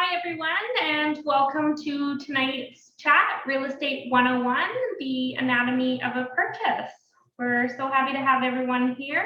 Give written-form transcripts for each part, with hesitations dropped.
Hi, everyone, and welcome to tonight's chat, Real Estate 101, the anatomy of a purchase. We're so happy to have everyone here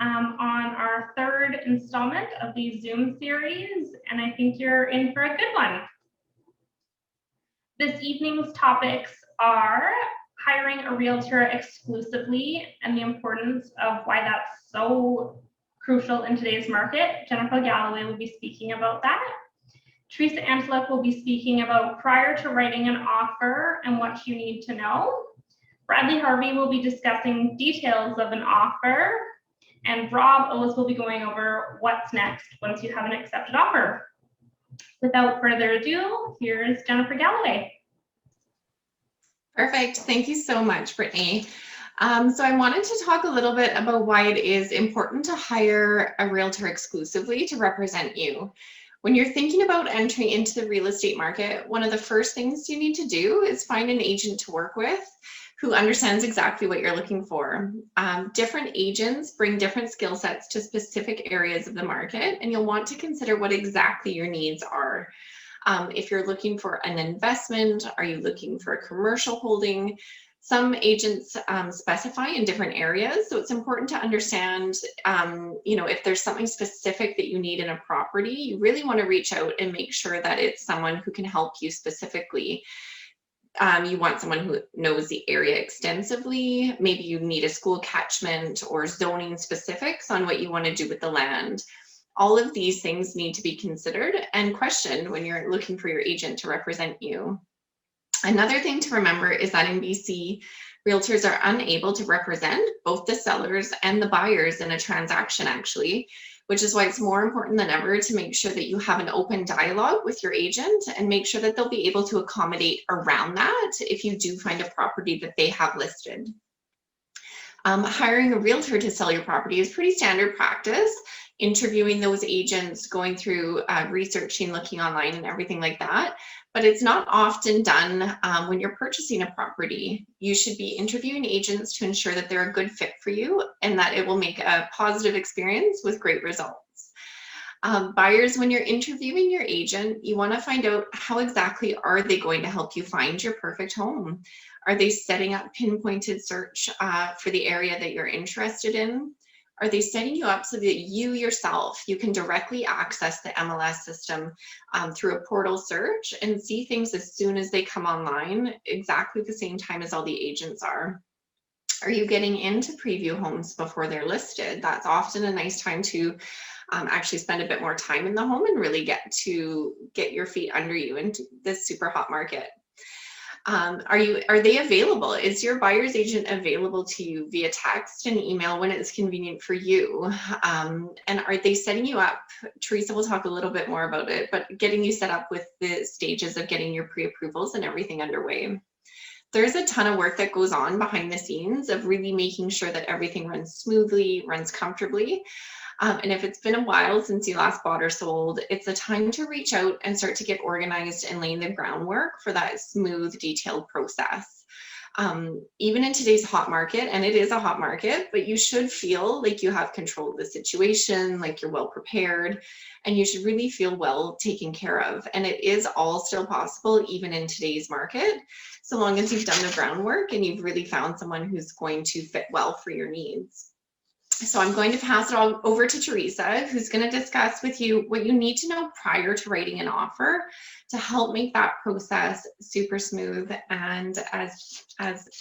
on our third installment of the Zoom series, and I think you're in for a good one. This evening's topics are hiring a realtor exclusively and the importance of why that's so crucial in today's market. Jennifer Galloway will be speaking about that. Theresa Antolick will be speaking about prior to writing an offer and what you need to know. Bradley Harvey will be discussing details of an offer, and Rob O's will be going over what's next once you have an accepted offer. Without further ado, here's Jennifer Galloway. Perfect. Thank you so much, Brittany. So I wanted to talk a little bit about why it is important to hire a realtor exclusively to represent you. When you're thinking about entering into the real estate market, one of the first things you need to do is find an agent to work with who understands exactly what you're looking for. Different agents bring different skill sets to specific areas of the market, and you'll want to consider what exactly your needs are. If you're looking for an investment, are you looking for a commercial holding? Some agents specify in different areas, so it's important to understand, if there's something specific that you need in a property, you really want to reach out and make sure that it's someone who can help you specifically. You want someone who knows the area extensively. Maybe you need a school catchment or zoning specifics on what you want to do with the land. All of these things need to be considered and questioned when you're looking for your agent to represent you. Another thing to remember is that in BC, realtors are unable to represent both the sellers and the buyers in a transaction, actually, which is why it's more important than ever to make sure that you have an open dialogue with your agent and make sure that they'll be able to accommodate around that if you do find a property that they have listed. Hiring a realtor to sell your property is pretty standard practice. Interviewing those agents, going through researching, looking online and everything like that. But it's not often done when you're purchasing a property. You should be interviewing agents to ensure that they're a good fit for you and that it will make a positive experience with great results. Buyers, when you're interviewing your agent, you want to find out how exactly are they going to help you find your perfect home? Are they setting up pinpointed search for the area that you're interested in? Are they setting you up so that you yourself, you can directly access the MLS system through a portal search and see things as soon as they come online, exactly the same time as all the agents are? Are you getting into preview homes before they're listed? That's often a nice time to actually spend a bit more time in the home and really get your feet under you into this super hot market. Are they available? Is your buyer's agent available to you via text and email when it's convenient for you? And are they setting you up? Theresa will talk a little bit more about it, but getting you set up with the stages of getting your pre-approvals and everything underway. There's a ton of work that goes on behind the scenes of really making sure that everything runs smoothly, runs comfortably. And if it's been a while since you last bought or sold, it's a time to reach out and start to get organized and laying the groundwork for that smooth, detailed process. Even in today's hot market, and it is a hot market, but you should feel like you have control of the situation, like you're well prepared, and you should really feel well taken care of. And it is all still possible, even in today's market, so long as you've done the groundwork and you've really found someone who's going to fit well for your needs. So I'm going to pass it all over to Theresa, who's going to discuss with you what you need to know prior to writing an offer to help make that process super smooth and as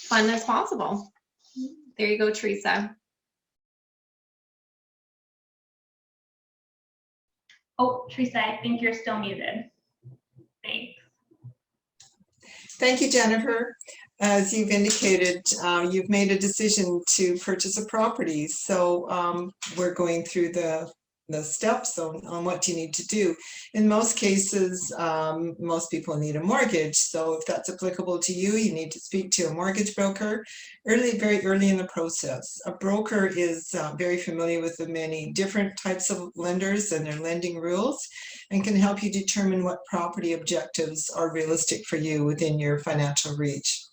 fun as possible. There you go, Theresa. Oh, Theresa, I think you're still muted. Thanks. Thank you, Jennifer. As you've indicated, you've made a decision to purchase a property. So we're going through the steps on what you need to do. In most cases, most people need a mortgage. So if that's applicable to you, you need to speak to a mortgage broker very early in the process. A broker is very familiar with the many different types of lenders and their lending rules and can help you determine what property objectives are realistic for you within your financial reach.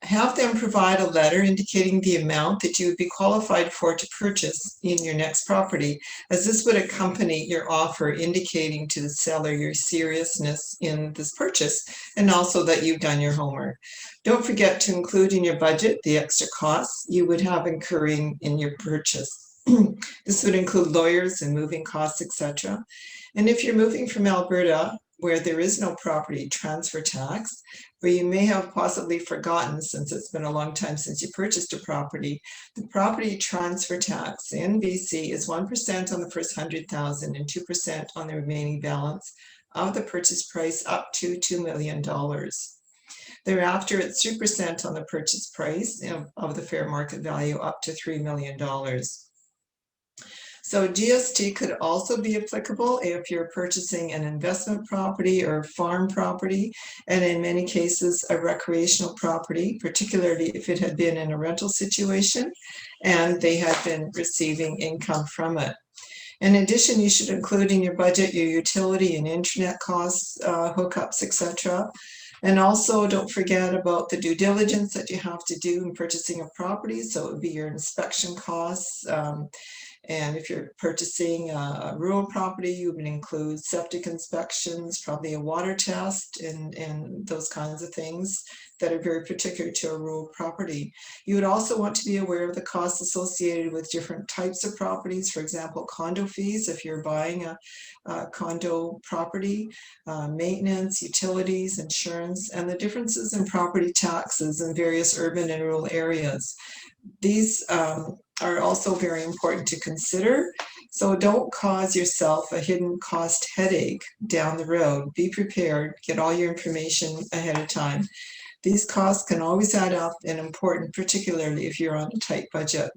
have them provide a letter indicating the amount that you would be qualified for to purchase in your next property, as this would accompany your offer, indicating to the seller your seriousness in this purchase and also that you've done your homework. Don't forget to include in your budget the extra costs you would have incurring in your purchase. This would include lawyers and moving costs, etc. And if you're moving from Alberta, where there is no property transfer tax, where you may have possibly forgotten, since it's been a long time since you purchased a property, the property transfer tax in BC is 1% on the first 100,000 and 2% on the remaining balance of the purchase price up to $2 million. Thereafter, it's 3% on the purchase price of the fair market value up to $3 million. So GST could also be applicable if you're purchasing an investment property or farm property, and in many cases a recreational property, particularly if it had been in a rental situation and they had been receiving income from it. In addition, you should include in your budget your utility and internet costs, hookups, etc. And also don't forget about the due diligence that you have to do in purchasing a property. So it would be your inspection costs. And if you're purchasing a rural property, you would include septic inspections, probably a water test, and those kinds of things that are very particular to a rural property. You would also want to be aware of the costs associated with different types of properties. For example, condo fees, if you're buying a condo property, maintenance, utilities, insurance, and the differences in property taxes in various urban and rural areas. These are also very important to consider. So don't cause yourself a hidden cost headache down the road. Be prepared, get all your information ahead of time. These costs can always add up and important, particularly if you're on a tight budget.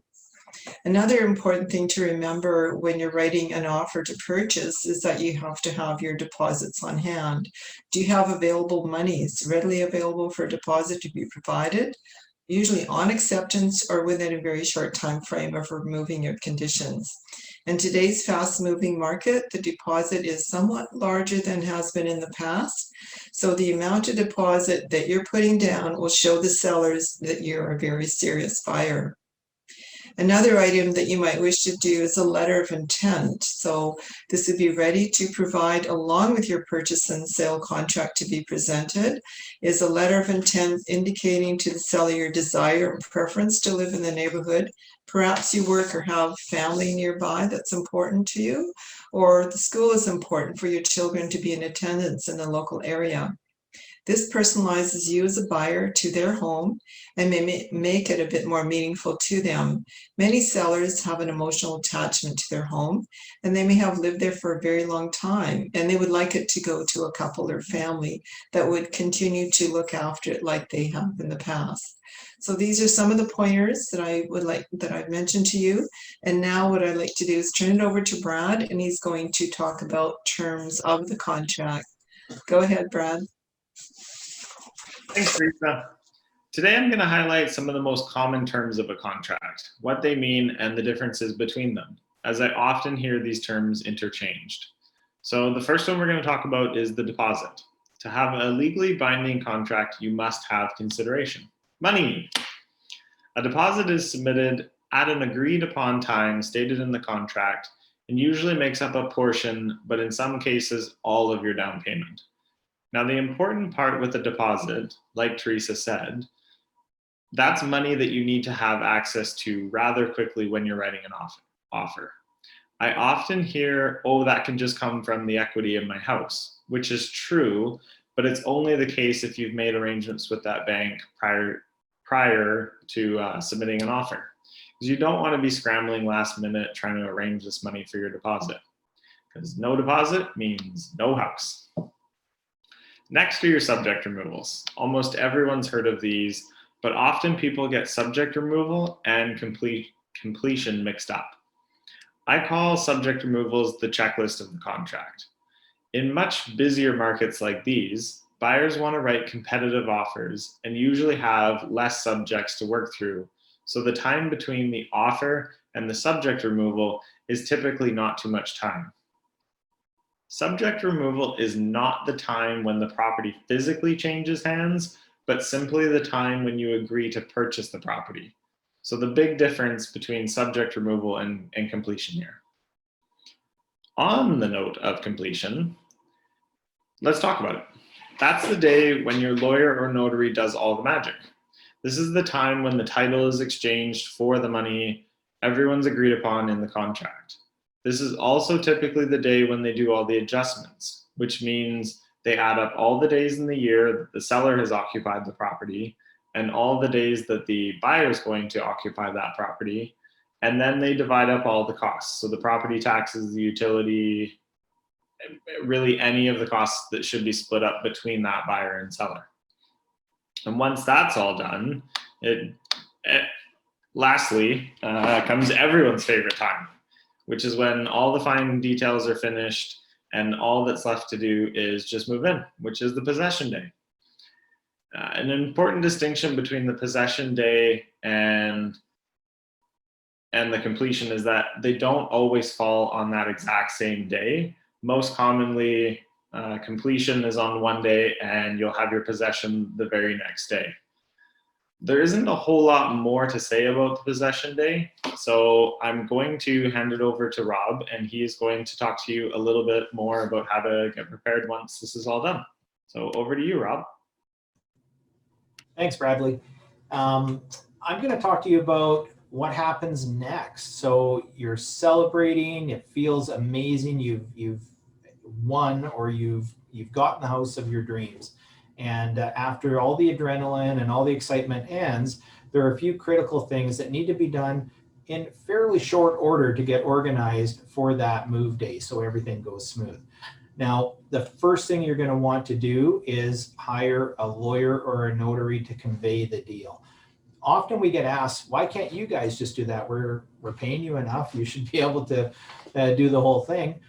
Another important thing to remember when you're writing an offer to purchase is that you have to have your deposits on hand. Do you have available monies readily available for a deposit to be provided? Usually on acceptance or within a very short time frame of removing your conditions. In today's fast-moving market, the deposit is somewhat larger than has been in the past. So the amount of deposit that you're putting down will show the sellers that you're a very serious buyer. Another item that you might wish to do is a letter of intent. So this would be ready to provide along with your purchase and sale contract to be presented, is a letter of intent indicating to the seller your desire and preference to live in the neighborhood. Perhaps you work or have family nearby that's important to you, or the school is important for your children to be in attendance in the local area. This personalizes you as a buyer to their home and may make it a bit more meaningful to them. Many sellers have an emotional attachment to their home, and they may have lived there for a very long time, and they would like it to go to a couple or family that would continue to look after it like they have in the past. So these are some of the pointers that I've mentioned to you. And now what I'd like to do is turn it over to Brad, and he's going to talk about terms of the contract. Go ahead, Brad. Thanks, Theresa. Today I'm going to highlight some of the most common terms of a contract, what they mean, and the differences between them, as I often hear these terms interchanged. So the first one we're going to talk about is the deposit. To have a legally binding contract, you must have consideration, money. A deposit is submitted at an agreed upon time stated in the contract and usually makes up a portion, but in some cases, all of your down payment. Now, the important part with a deposit, like Theresa said, that's money that you need to have access to rather quickly when you're writing an offer. I often hear, oh, that can just come from the equity in my house, which is true, but it's only the case if you've made arrangements with that bank prior to submitting an offer. Because you don't want to be scrambling last minute trying to arrange this money for your deposit. Because no deposit means no house. Next are your subject removals. Almost everyone's heard of these, but often people get subject removal and completion mixed up. I call subject removals the checklist of the contract. In much busier markets like these, buyers want to write competitive offers and usually have less subjects to work through, so the time between the offer and the subject removal is typically not too much time. Subject removal is not the time when the property physically changes hands, but simply the time when you agree to purchase the property. So the big difference between subject removal and completion here. On the note of completion, let's talk about it. That's the day when your lawyer or notary does all the magic. This is the time when the title is exchanged for the money everyone's agreed upon in the contract. This is also typically the day when they do all the adjustments, which means they add up all the days in the year that the seller has occupied the property and all the days that the buyer is going to occupy that property. And then they divide up all the costs. So the property taxes, the utility, really any of the costs that should be split up between that buyer and seller. And once that's all done, lastly comes everyone's favorite time, which is when all the fine details are finished and all that's left to do is just move in, which is the possession day. An important distinction between the possession day and the completion is that they don't always fall on that exact same day. Most commonly, completion is on one day and you'll have your possession the very next day. There isn't a whole lot more to say about the possession day, so I'm going to hand it over to Rob, and he is going to talk to you a little bit more about how to get prepared once this is all done. So over to you, Rob. Thanks, Bradley. I'm going to talk to you about what happens next. So you're celebrating, it feels amazing, you've won, or you've gotten the house of your dreams. And after all the adrenaline and all the excitement ends, there are a few critical things that need to be done in fairly short order to get organized for that move day so everything goes smooth. Now, the first thing you're going to want to do is hire a lawyer or a notary to convey the deal. Often we get asked, why can't you guys just do that? We're paying you enough. You should be able to do the whole thing.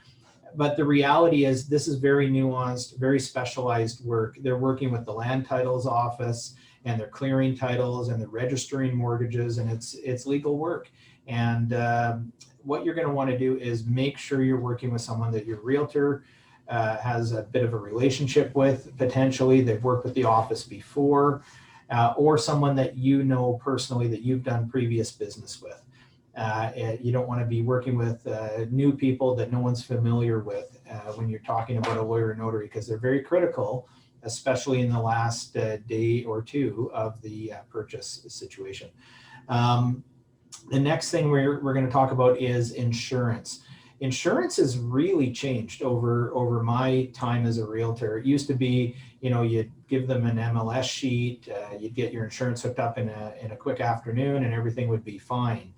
But the reality is this is very nuanced, very specialized work. They're working with the land titles office, and they're clearing titles, and they're registering mortgages, and it's legal work. And what you're going to want to do is make sure you're working with someone that your realtor has a bit of a relationship with. Potentially they've worked with the office before, or someone that you know personally that you've done previous business with. You don't want to be working with new people that no one's familiar with when you're talking about a lawyer or notary, because they're very critical, especially in the last day or two of the purchase situation. The next thing we're going to talk about is insurance. Insurance has really changed over my time as a realtor. It used to be, you'd give them an MLS sheet, you'd get your insurance hooked up in a quick afternoon, and everything would be fine.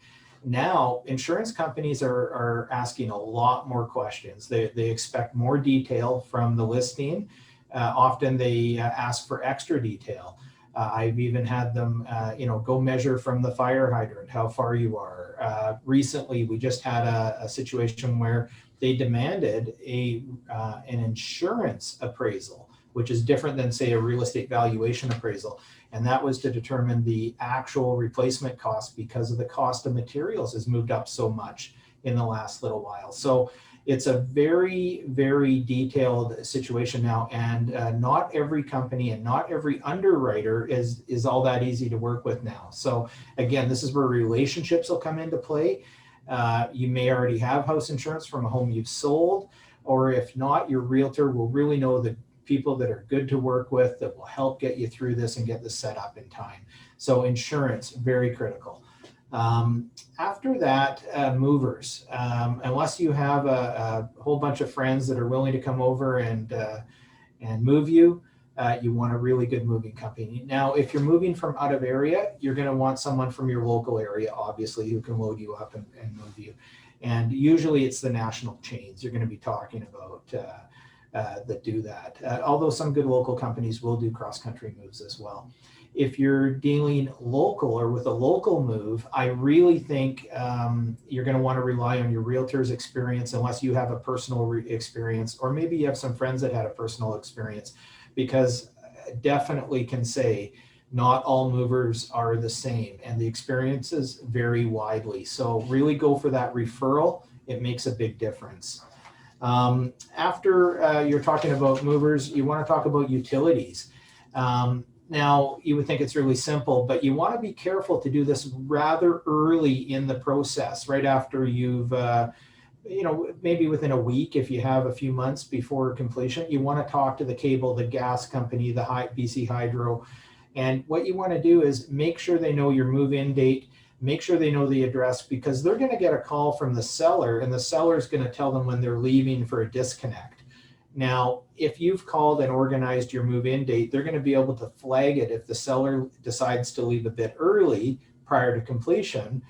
Now, insurance companies are asking a lot more questions. They expect more detail from the listing. Often they ask for extra detail. I've even had them, go measure from the fire hydrant how far you are. Recently, we just had a situation where they demanded an insurance appraisal, which is different than, say, a real estate valuation appraisal. And that was to determine the actual replacement cost, because of the cost of materials has moved up so much in the last little while. So it's a very, very detailed situation now, and not every company and not every underwriter is all that easy to work with now. So again, this is where relationships will come into play. You may already have house insurance from a home you've sold, or if not, your realtor will really know the people that are good to work with that will help get you through this and get this set up in time. So insurance, very critical. After that, movers. Unless you have a whole bunch of friends that are willing to come over and move you, you want a really good moving company. Now, if you're moving from out of area, you're going to want someone from your local area, obviously, who can load you up and move you. And usually it's the national chains you're going to be talking about that do that. Although some good local companies will do cross-country moves as well. If you're dealing local or with a local move, I really think you're going to want to rely on your realtor's experience, unless you have a personal experience, or maybe you have some friends that had a personal experience, because I definitely can say not all movers are the same, and the experiences vary widely. So really go for that referral. It makes a big difference. After you're talking about movers, you want to talk about utilities. Now, you would think it's really simple, but you want to be careful to do this rather early in the process, right after you've, maybe within a week, if you have a few months before completion. You want to talk to the cable, the gas company, the BC Hydro. And what you want to do is make sure they know your move-in date, make sure they know the address, because they're going to get a call from the seller, and the seller is going to tell them when they're leaving for a disconnect. Now, if you've called and organized your move-in date, they're going to be able to flag it if the seller decides to leave a bit early prior to completion.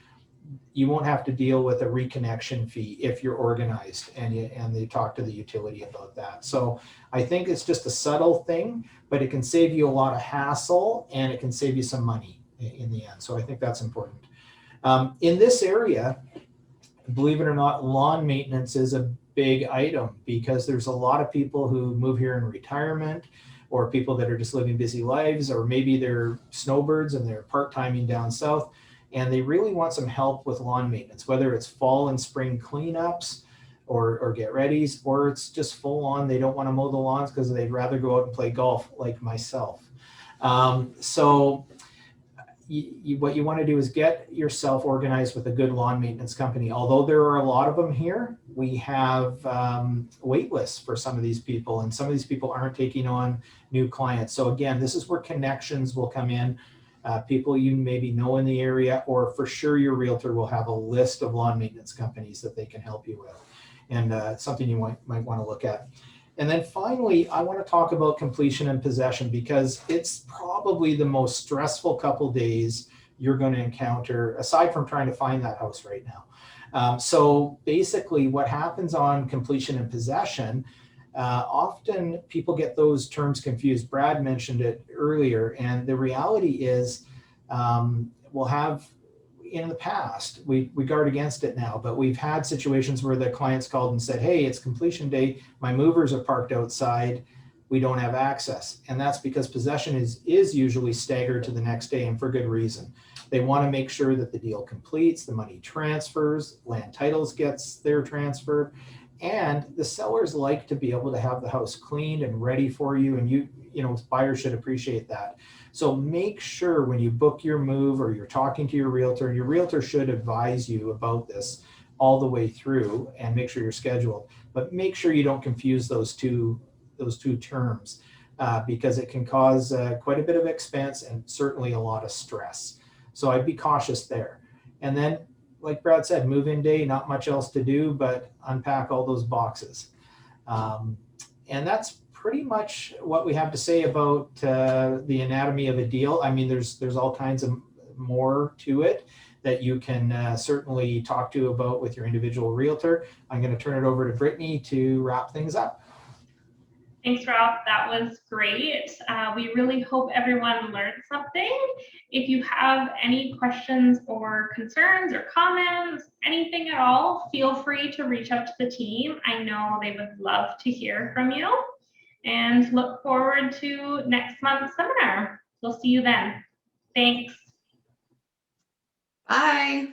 You won't have to deal with a reconnection fee if you're organized and they talk to the utility about that. So I think it's just a subtle thing, but it can save you a lot of hassle and it can save you some money in the end. So I think that's important. In this area, believe it or not, lawn maintenance is a big item because there's a lot of people who move here in retirement, or people that are just living busy lives, or maybe they're snowbirds and they're part-timing down south, and they really want some help with lawn maintenance, whether it's fall and spring cleanups or get readies, or it's just full on, they don't want to mow the lawns because they'd rather go out and play golf like myself. What you want to do is get yourself organized with a good lawn maintenance company. Although there are a lot of them here, we have wait lists for some of these people, and some of these people aren't taking on new clients. So again, this is where connections will come in. People you maybe know in the area, or for sure your realtor will have a list of lawn maintenance companies that they can help you with, and something you might want to look at. And then finally, I want to talk about completion and possession, because it's probably the most stressful couple days you're going to encounter, aside from trying to find that house right now. So basically what happens on completion and possession, often people get those terms confused. Brad mentioned it earlier, and the reality is we'll have, in the past, we guard against it now, but we've had situations where the clients called and said, hey, it's completion day, my movers are parked outside, we don't have access. And that's because possession is usually staggered to the next day, and for good reason. They want to make sure that the deal completes, the money transfers, land titles gets there transferred, and the sellers like to be able to have the house cleaned and ready for you, and buyers should appreciate that. So make sure when you book your move, or you're talking to your realtor, and your realtor should advise you about this all the way through, and make sure you're scheduled. But make sure you don't confuse those two terms, because it can cause quite a bit of expense and certainly a lot of stress. So I'd be cautious there. And then, like Brad said, move-in day, not much else to do but unpack all those boxes. And that's pretty much what we have to say about the anatomy of a deal. I mean, there's all kinds of more to it that you can certainly talk to about with your individual realtor. I'm going to turn it over to Brittany to wrap things up. Thanks, Rob. That was great. We really hope everyone learned something. If you have any questions or concerns or comments, anything at all, feel free to reach out to the team. I know they would love to hear from you, and look forward to next month's seminar. We'll see you then. Thanks. Bye.